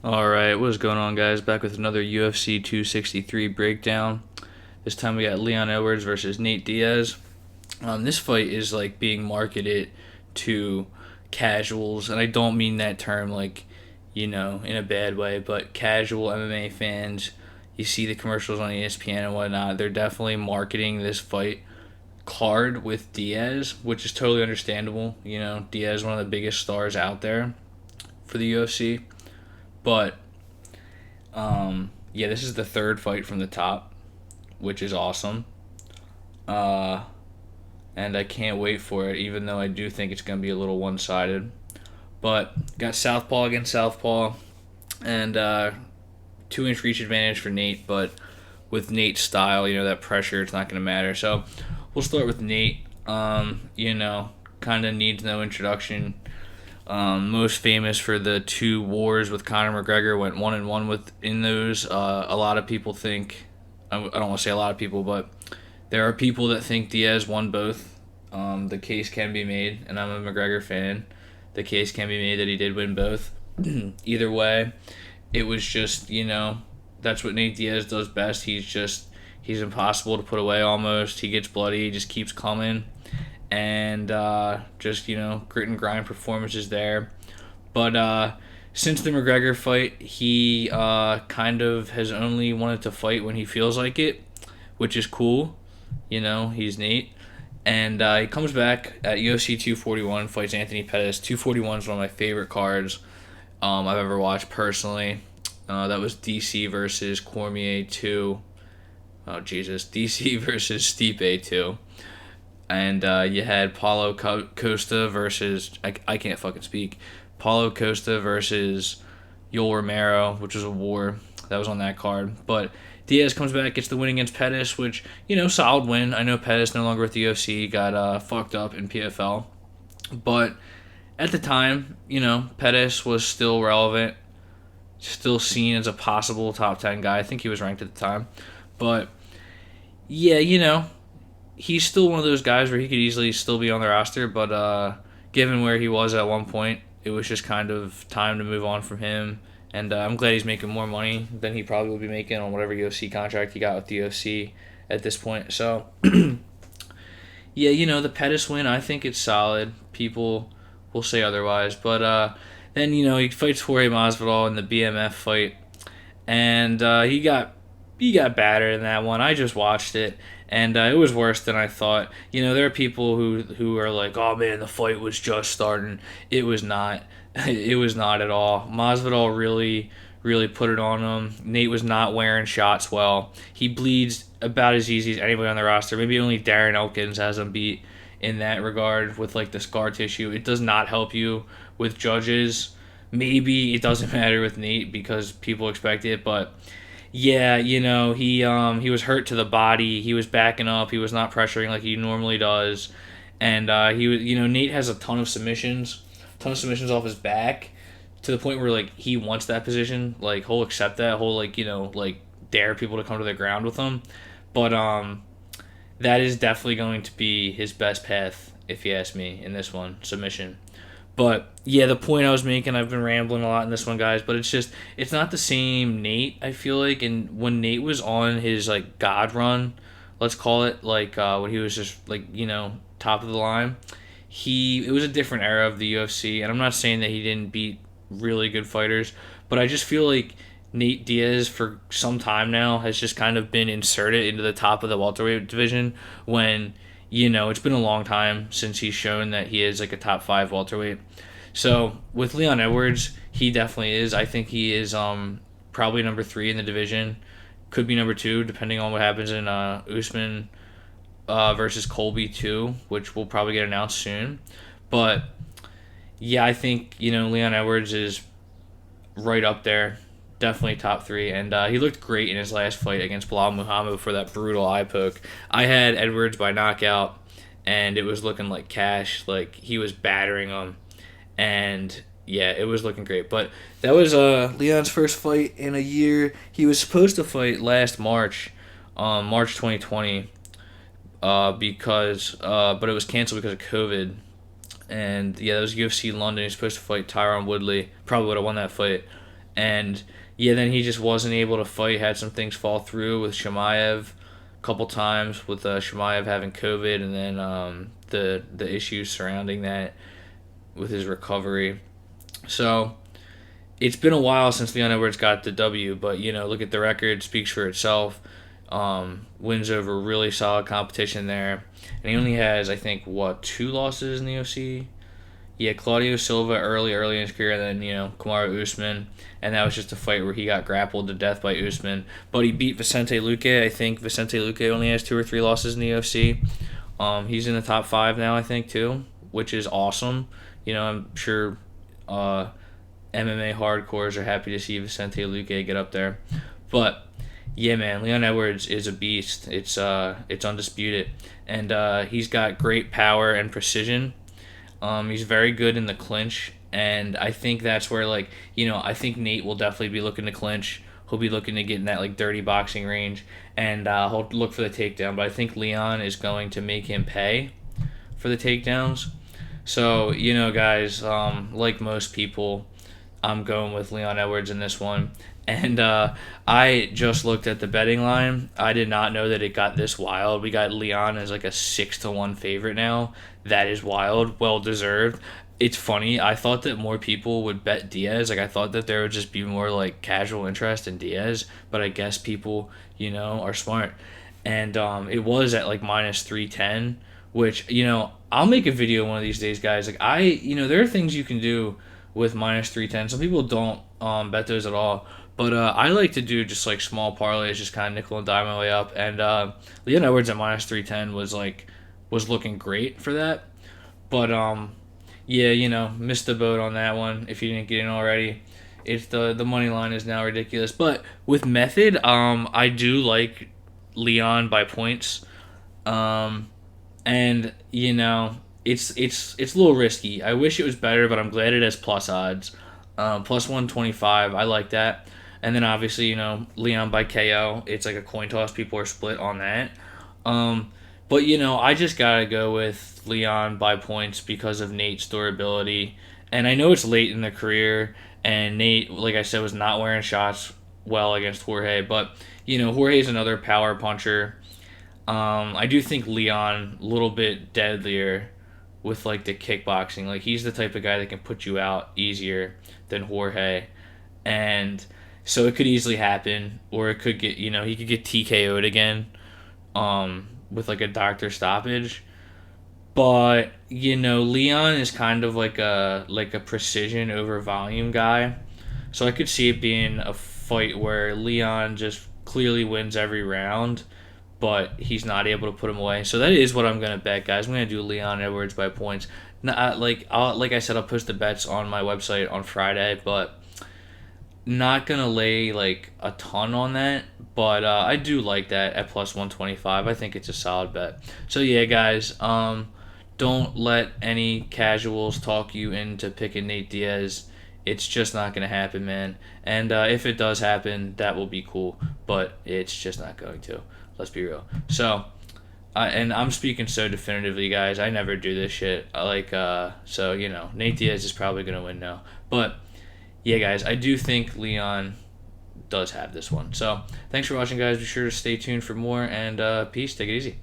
Alright, what's going on, guys? Back with another UFC 263 breakdown. This time we got Leon Edwards versus Nate Diaz. This fight is like being marketed to casuals, and I don't mean that term like, in a bad way, but casual MMA fans. You see the commercials on ESPN and whatnot. They're definitely marketing this fight card with Diaz, which is totally understandable. Diaz is one of the biggest stars out there for the UFC. But yeah, this is the third fight from the top, which is awesome. Uh, and I can't wait for it, even though I do think it's going to be a little one sided. But got Southpaw against Southpaw, and 2-inch reach advantage for Nate, but with Nate's style, that pressure, it's not going to matter. So we'll start with Nate. Kind of needs no introduction. Most famous for the two wars with Conor McGregor, went 1-1 within those. A lot of people think, I don't want to say a lot of people, but there are people that think Diaz won both. The case can be made, and I'm a McGregor fan. The case can be made that he did win both. Either way, it was just, that's what Nate Diaz does best. He's impossible to put away almost. He gets bloody, he just keeps coming. And just, grit and grind performances there. But since the McGregor fight, he kind of has only wanted to fight when he feels like it, which is cool. He's Nate. And he comes back at UFC 241, fights Anthony Pettis. 241 is one of my favorite cards I've ever watched personally. That was DC versus Cormier 2. Oh, Jesus. DC versus Stipe 2. And you had Paulo Costa versus... I can't fucking speak. Paulo Costa versus Yoel Romero, which was a war. That was on that card. But Diaz comes back, gets the win against Pettis, which, solid win. I know Pettis no longer with the UFC, got fucked up in PFL. But at the time, Pettis was still relevant, still seen as a possible top 10 guy. I think he was ranked at the time. But, yeah, he's still one of those guys where he could easily still be on the roster, but given where he was at one point, it was just kind of time to move on from him. And I'm glad he's making more money than he probably would be making on whatever UFC contract he got with the UFC at this point. So, yeah, the Pettis win, I think it's solid. People will say otherwise. But then, he fights Jorge Masvidal in the BMF fight. And he got battered in that one. I just watched it, and it was worse than I thought. There are people who are like, "Oh man, the fight was just starting." It was not. It was not at all. Masvidal really put it on him. Nate was not wearing shots well. He bleeds about as easy as anybody on the roster. Maybe only Darren Elkins has him beat in that regard with like the scar tissue. It does not help you with judges. Maybe it doesn't matter with Nate because people expect it, but yeah, he was hurt to the body. He was backing up. He was not pressuring like he normally does, and he was Nate has a ton of submissions off his back, to the point where like he wants that position. Like he'll accept that. He'll like dare people to come to the ground with him, but that is definitely going to be his best path if you ask me in this one, submission. But yeah, the point I was making, I've been rambling a lot in this one, guys, but it's not the same Nate, I feel like. And when Nate was on his like God run, let's call it, like when he was just like, top of the line, it was a different era of the UFC. And I'm not saying that he didn't beat really good fighters, but I just feel like Nate Diaz for some time now has just kind of been inserted into the top of the welterweight division when it's been a long time since he's shown that he is like a top 5 welterweight. So with Leon Edwards, he definitely is. I think he is probably number 3 in the division. Could be number 2 depending on what happens in Usman versus Colby too, which will probably get announced soon. But yeah, I think Leon Edwards is right up there. Definitely top 3, and he looked great in his last fight against Bilal Muhammad for that brutal eye poke. I had Edwards by knockout, and it was looking like cash. Like he was battering him, and yeah, it was looking great. But that was Leon's first fight in a year. He was supposed to fight last March, March 2020, but it was canceled because of COVID. And yeah, that was UFC London. He was supposed to fight Tyron Woodley. Probably would have won that fight. And yeah, then he just wasn't able to fight. Had some things fall through with Shemaev a couple times, with Shemaev having COVID, and then the issues surrounding that with his recovery. So it's been a while since Leon Edwards got the W, but look at the record, speaks for itself. Wins over really solid competition there, and he only has, I think, 2 losses in the OC. Yeah, Claudio Silva early in his career, and then Kamaru Usman, and that was just a fight where he got grappled to death by Usman. But he beat Vicente Luque. I think Vicente Luque only has 2 or 3 losses in the UFC. He's in the top 5 now, I think, too, which is awesome. I'm sure MMA hardcores are happy to see Vicente Luque get up there. But yeah, man, Leon Edwards is a beast. It's undisputed, and he's got great power and precision. He's very good in the clinch, and I think that's where, I think Nate will definitely be looking to clinch. He'll be looking to get in that dirty boxing range, and he'll look for the takedown. But I think Leon is going to make him pay for the takedowns. So guys, like most people, I'm going with Leon Edwards in this one. And I just looked at the betting line. I did not know that it got this wild. We got Leon as a 6-1 favorite now. That is wild. Well deserved. It's funny. I thought that more people would bet Diaz. I thought that there would just be more casual interest in Diaz. But I guess people, are smart. And it was at minus 310, which, I'll make a video one of these days, guys. There are things you can do with minus 310. Some people don't bet those at all. But I like to do just small parlays, just kind of nickel and dime my way up. And Leon Edwards at minus 310 was looking great for that. But yeah, missed the boat on that one. If you didn't get in already, it's the money line is now ridiculous. But with method, I do like Leon by points, and it's a little risky. I wish it was better, but I'm glad it has plus odds, plus 125. I like that. And then obviously, Leon by KO. It's a coin toss. People are split on that. But I just gotta go with Leon by points because of Nate's durability. And I know it's late in the career, and Nate, like I said, was not wearing shots well against Jorge. But Jorge's another power puncher. I do think Leon a little bit deadlier with the kickboxing. He's the type of guy that can put you out easier than Jorge, and so it could easily happen, or it could get he could get TKO'd again, with a doctor stoppage. But Leon is kind of a precision over volume guy, so I could see it being a fight where Leon just clearly wins every round, but he's not able to put him away. So that is what I'm gonna bet, guys. I'm gonna do Leon Edwards by points. Like I said, I'll post the bets on my website on Friday, but not gonna lay a ton on that. But I do like that at plus 125. I think it's a solid bet. So yeah, guys, don't let any casuals talk you into picking Nate Diaz. It's just not gonna happen, man. And if it does happen, that will be cool, but it's just not going to. Let's be real. So, and I'm speaking so definitively, guys. I never do this shit. So Nate Diaz is probably gonna win now. But yeah, guys, I do think Leon does have this one. So, thanks for watching, guys. Be sure to stay tuned for more, and peace. Take it easy.